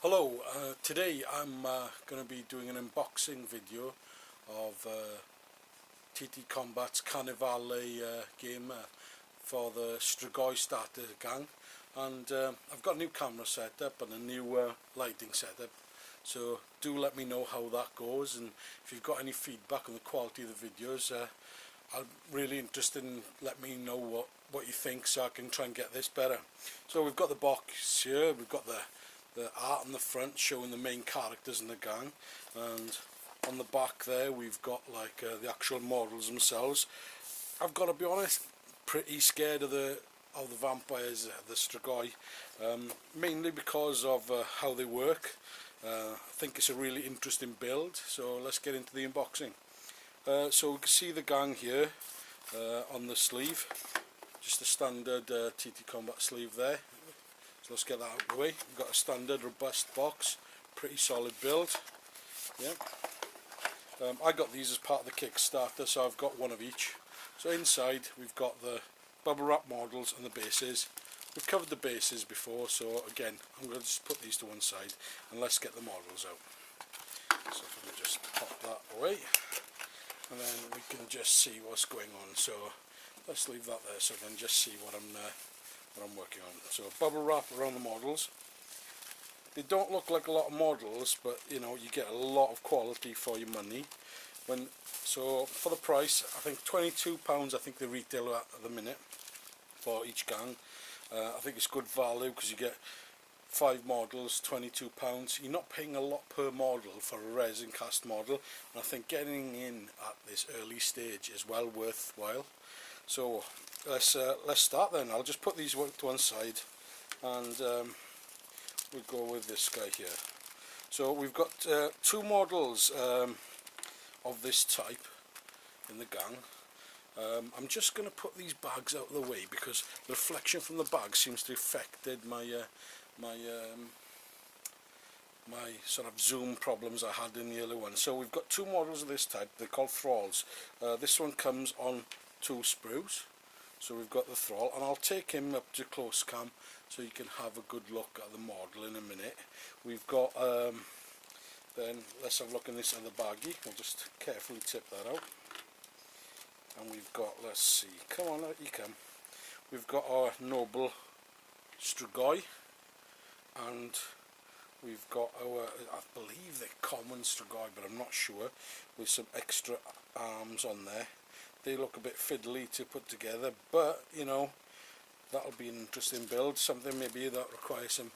Hello, today I'm going to be doing an unboxing video of TT Combat's Carnivale game for the Strigoi starter gang, and I've got a new camera setup and a new lighting setup, so do let me know how that goes, and if you've got any feedback on the quality of the videos, I'm really interested in letting me know what you think so I can try and get this better. So we've got the box here, we've got the art on the front showing the main characters in the gang, and on the back there we've got like the actual models themselves. I've got to be honest, pretty scared of the vampires, the Strigoi, mainly because of how they work. I think it's a really interesting build, so let's get into the unboxing. So we can see the gang here on the sleeve, just a standard TT Combat sleeve there. So let's get that out of the way. We've got a standard robust box, pretty solid build. Yeah. I got these as part of the Kickstarter, so I've got one of each. So inside we've got the bubble wrap models and the bases. We've covered the bases before, so again I'm going to just put these to one side and let's get the models out. So if we can just pop that away, and then we can just see what's going on. So let's leave that there so I can just see what I'm working on. So bubble wrap around the models. They don't look like a lot of models, but you know, you get a lot of quality for your money. So for the price, I think £22 I think they retail at the minute for each gang. I think it's good value because you get 5 models, £22. You're not paying a lot per model for a resin cast model, and I think getting in at this early stage is well worthwhile. So let's start then. I'll just put these to one side, and we'll go with this guy here. So we've got 2 models of this type in the gang. I'm just going to put these bags out of the way because the reflection from the bag seems to have affected my my sort of zoom problems I had in the other one. So we've got 2 models of this type. They're called thralls. This one comes on 2 sprues. So we've got the thrall, and I'll take him up to close cam so you can have a good look at the model in a minute. We've got then let's have a look in this other baggie. We'll just carefully tip that out. And we've got, let's see, come on, out you come. We've got our noble Strigoi, and we've got our, I believe they're common Strigoi, but I'm not sure, with some extra arms on there. They look a bit fiddly to put together, but you know, that'll be an interesting build. Something maybe that requires some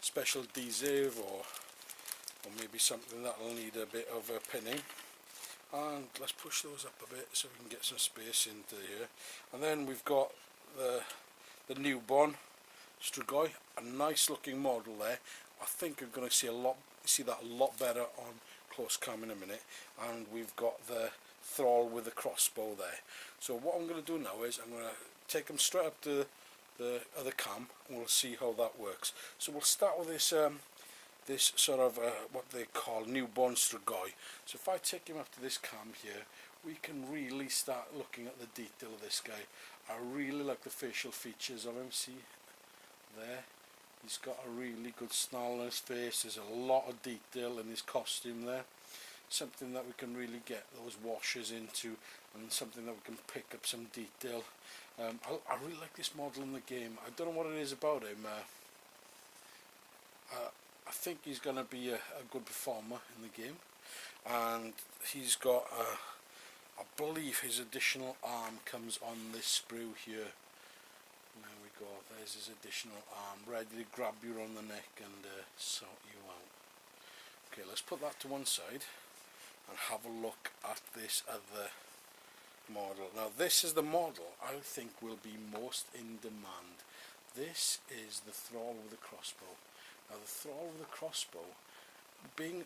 special adhesive, or maybe something that'll need a bit of pinning. And let's push those up a bit so we can get some space into here. And then we've got the newborn Strigoi, a nice looking model there. I think you're going to see that a lot better on close cam in a minute. And we've got the thrall with the crossbow there. So what I'm going to do now is I'm going to take them straight up to the other cam, and we'll see how that works. So we'll start with this this sort of what they call newborn Strigoi. So if I take him up to this cam here, we can really start looking at the detail of this guy. I really like the facial features of him. See there, he's got a really good snarl on his face. There's a lot of detail in his costume there, something that we can really get those washes into, and something that we can pick up some detail. I really like this model in the game. I don't know what it is about him. I think he's going to be a good performer in the game, and he's got I believe his additional arm comes on this sprue here. There we go, there's his additional arm, ready to grab you on the neck and sort you out. Okay, let's put that to one side and have a look at this other model. Now this is the model I think will be most in demand. This is the thrall with the crossbow. Now the thrall with the crossbow, being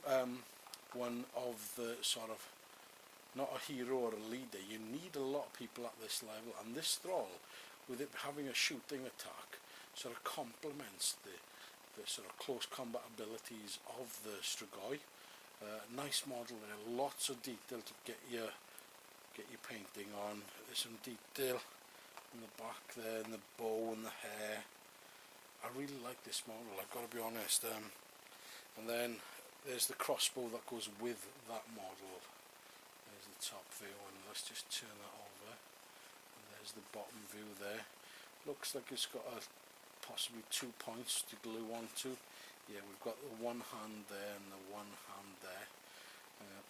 one of the sort of, not a hero or a leader, you need a lot of people at this level, and this thrall, with it having a shooting attack, sort of complements the sort of close combat abilities of the Strigoi. Nice model there, lots of detail to get your painting on. There's some detail in the back there, and the bow and the hair. I really like this model, I've got to be honest. And then there's the crossbow that goes with that model. There's the top view, and let's just turn that over, and there's the bottom view there. Looks like it's got possibly 2 points to glue onto. Yeah, we've got the one hand there and the one hand there.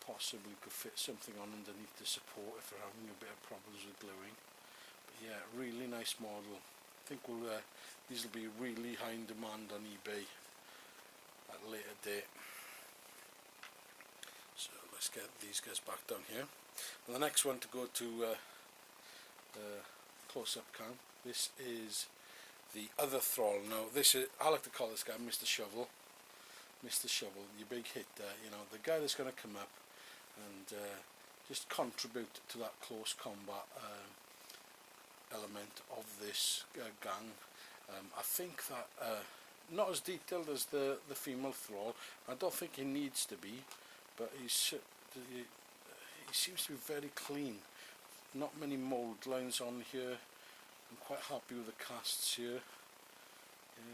Possibly could fit something on underneath the support if we're having a bit of problems with gluing. But yeah, really nice model. I think these will be really high in demand on eBay at a later date. So let's get these guys back down here. And the next one to go to close-up cam. This is the other thrall. Now this is, I like to call this guy Mr. Shovel. Mr. Shovel, your big hitter, you know, the guy that's going to come up and just contribute to that close combat element of this gang. I think that not as detailed as the female thrall. I don't think he needs to be, but he seems to be very clean. Not many mould lines on here. I'm quite happy with the casts here.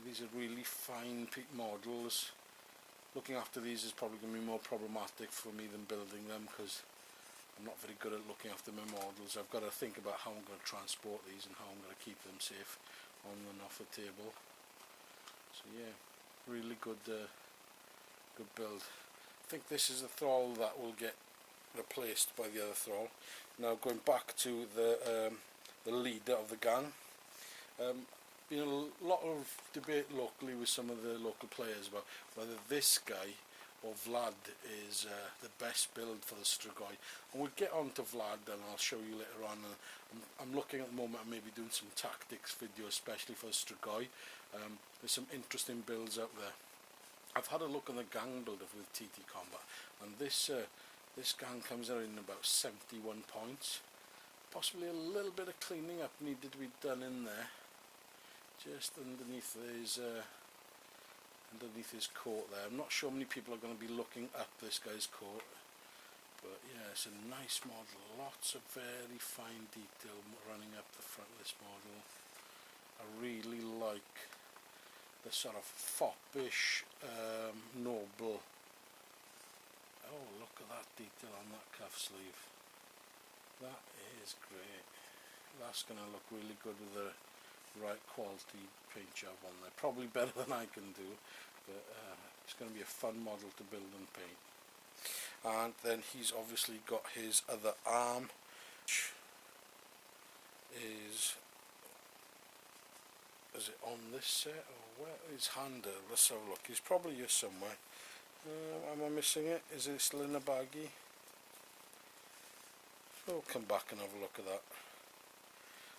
These are really fine peak models. Looking after these is probably going to be more problematic for me than building them, because I'm not very good at looking after my models. I've got to think about how I'm going to transport these and how I'm going to keep them safe on and off the table. So yeah, really good good build. I think this is the thrall that will get replaced by the other thrall. Now going back to the leader of the gang. Been a lot of debate locally with some of the local players about whether this guy or Vlad is the best build for the Strigoi, and we'll get on to Vlad and I'll show you later on. I'm looking at the moment at maybe doing some tactics video especially for the Strigoi. There's some interesting builds out there. I've had a look on the gang builder with TT Combat, and this gang comes out in about 71 points. Possibly a little bit of cleaning up needed to be done in there, just underneath his coat there. I'm not sure many people are going to be looking up this guy's coat, but yeah, it's a nice model. Lots of very fine detail running up the front of this model. I really like the sort of foppish, noble. Oh, look at that detail on that cuff sleeve. That is great. That's going to look really good with the right quality paint job on there. Probably better than I can do, but it's going to be a fun model to build and paint. And then he's obviously got his other arm, which is it on this set, or where is hand? Let's have a look. He's probably here somewhere. Am I missing it? Is it still in a baggie? We'll come back and have a look at that.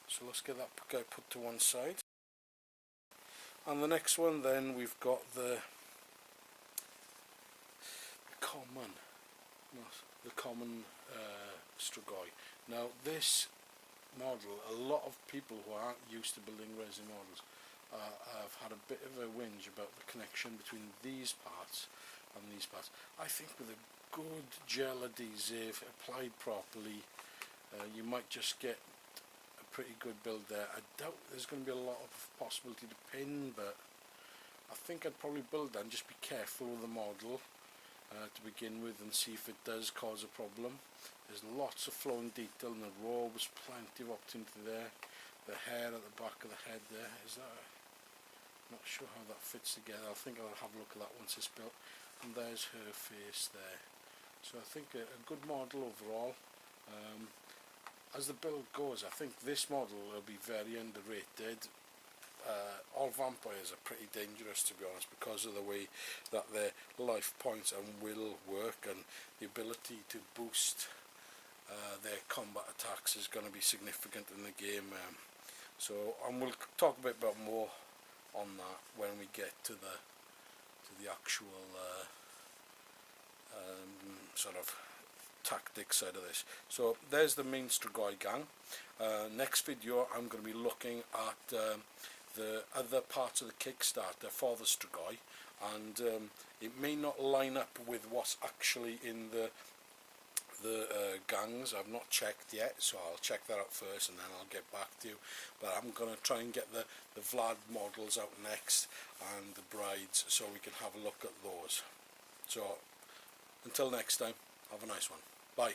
So let's get that guy put to one side. And the next one, then we've got the common Strigoi. Now this model, a lot of people who aren't used to building resin models have had a bit of a whinge about the connection between these parts and these parts. I think with a good gel adhesive applied properly, you might just get a pretty good build there. I doubt there's going to be a lot of possibility to pin, but I think I'd probably build that and just be careful with the model to begin with, and see if it does cause a problem. There's lots of flowing detail in the robes, plenty of opportunity there. The hair at the back of the head there, is that not sure how that fits together. I think I'll have a look at that once it's built. And there's her face there. So I think a good model overall. As the build goes, I think this model will be very underrated. All vampires are pretty dangerous, to be honest, because of the way that their life points and will work, and the ability to boost their combat attacks is going to be significant in the game. And we'll talk a bit about more on that when we get to the actual sort of tactics side of this. So there's the main Strigoi gang. Next video I'm going to be looking at the other parts of the Kickstarter for the Strigoi, and it may not line up with what's actually in the the gangs. I've not checked yet, so I'll check that out first and then I'll get back to you. But I'm going to try and get the Vlad models out next and the brides, so we can have a look at those. So until next time, have a nice one. Bye.